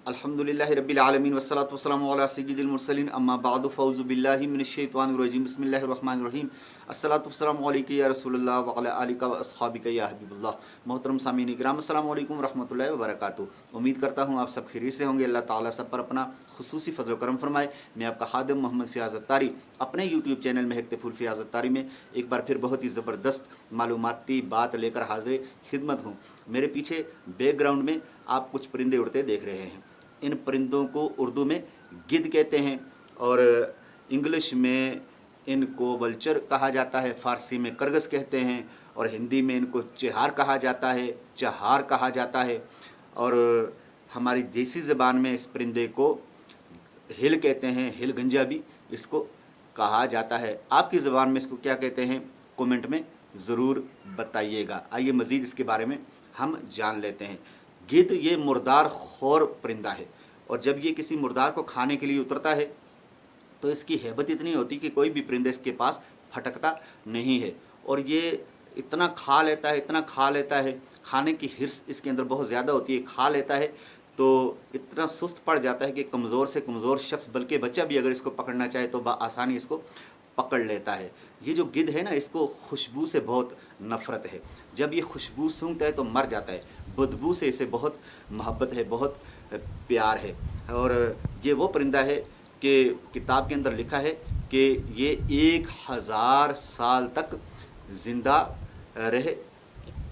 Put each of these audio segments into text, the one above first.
अल्हम्दुलिल्लाहि रब्बिल आलमीन वस्सलातु वस्सलामु अला सय्यिदिल मुरसलीन अम्मा बादु फ़ौज़ु बिल्लाहि मिनश शैतानिर रजीम बिस्मिल्लाहिर रहमानिर रहीम अस्सलातु वस्सलामु अलैका या रसूलल्लाह व अला आलिका व अस्हाबिका या हबीबल्लाह। मोहतरम सामीन इकराम, अस्सलामु अलैकुम व रहमतुल्लाहि व बरकातुहू। उम्मीद करता हूँ आप सब खैरियत से होंगे। अल्लाह ताला सब पर अपना खुसूसी फजल करम फरमाए। मैं आपका खादिम मोहम्मद फ़याज़ अत्तारी अपने यूट्यूब चैनल में महकतफुल फ़याज़ अत्तारी में एक बार फिर बहुत ही ज़बरदस्त मालूमाती बात लेकर हाजिर खिदमत हूँ। मेरे पीछे बैकग्राउंड में आप कुछ परिंदे उड़ते देख रहे हैं। इन परिंदों को उर्दू में गिद्ध कहते हैं और इंग्लिश में इनको वल्चर कहा जाता है, फ़ारसी में करगस कहते हैं और हिंदी में इनको चेहार कहा जाता है, चहार कहा जाता है और हमारी देसी ज़बान में इस परिंदे को हिल कहते हैं, हिल गंजा भी इसको कहा जाता है। आपकी ज़बान में इसको क्या कहते हैं कमेंट में ज़रूर बताइएगा। आइए मज़ीद इसके बारे में हम जान लेते हैं। गिद्ध ये मुर्दार खोर परिंदा है और जब ये किसी मुर्दार को खाने के लिए उतरता है तो इसकी हैबत इतनी होती कि कोई भी परिंदा इसके पास फटकता नहीं है और ये इतना खा लेता है, इतना खा लेता है, खाने की हिर्स इसके अंदर बहुत ज़्यादा होती है। खा लेता है तो इतना सुस्त पड़ जाता है कि कमज़ोर से कमज़ोर शख्स, बल्कि बच्चा भी अगर इसको पकड़ना चाहे तो आसानी इसको पकड़ लेता है। ये जो गिद्ध है ना, इसको खुशबू से बहुत नफ़रत है। जब ये खुशबू सूंघता है तो मर जाता है। बदबू से इसे बहुत मोहब्बत है, बहुत प्यार है और ये वो परिंदा है कि किताब के अंदर लिखा है कि ये 1000 साल तक ज़िंदा रह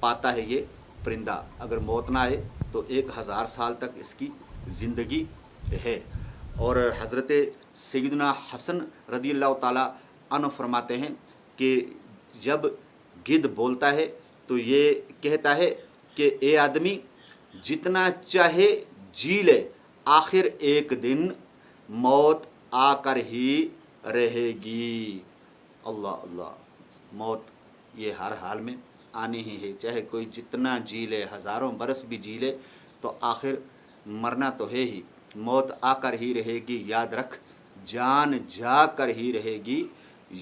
पाता है। ये परिंदा अगर मौत ना आए तो 1000 साल तक इसकी ज़िंदगी है। और हज़रत सैयदना हसन रज़ियल्लाहु ताला अन्हु फरमाते हैं कि जब गिद्ध बोलता है तो ये कहता है कि ए आदमी, जितना चाहे जी ले, आखिर एक दिन मौत आकर ही रहेगी। अल्लाह अल्लाह, मौत ये हर हाल में आनी ही है। चाहे कोई जितना जी ले, हज़ारों बरस भी जी ले, तो आखिर मरना तो है ही। मौत आकर ही रहेगी, याद रख, जान जा कर ही रहेगी,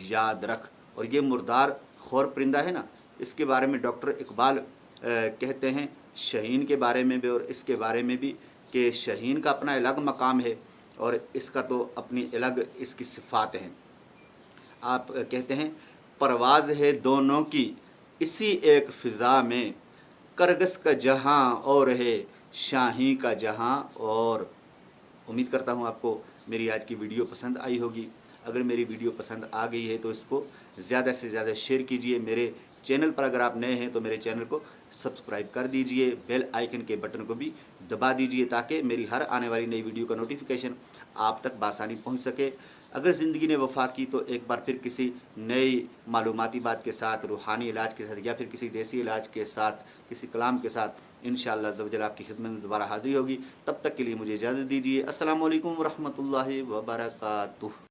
याद रख। और ये मुर्दार खोर परिंदा है ना, इसके बारे में डॉक्टर इकबाल कहते हैं, शहीन के बारे में भी और इसके बारे में भी, कि शहीन का अपना अलग मकाम है और इसका तो अपनी अलग इसकी सिफ़ात हैं। आप कहते हैं, परवाज़ है दोनों की इसी एक फ़िज़ा में, करगस का जहां और है शाही का जहां और। उम्मीद करता हूं आपको मेरी आज की वीडियो पसंद आई होगी। अगर मेरी वीडियो पसंद आ गई है तो इसको ज़्यादा से ज़्यादा शेयर कीजिए। मेरे चैनल पर अगर आप नए हैं तो मेरे चैनल को सब्सक्राइब कर दीजिए, बेल आइकन के बटन को भी दबा दीजिए ताकि मेरी हर आने वाली नई वीडियो का नोटिफिकेशन आप तक बासानी पहुंच सके। अगर ज़िंदगी ने वफ़ा की तो एक बार फिर किसी नई मालूमाती बात के साथ, रूहानी इलाज के साथ या फिर किसी देसी इलाज के साथ, किसी कलाम के साथ इंशाअल्लाह अज़्ज़ व जल आपकी खिदमत में दोबारा हाज़िर होगी। तब तक के लिए मुझे इजाज़त दीजिए। अस्सलामु अलैकुम व रहमतुल्लाहि व बरकातुहू।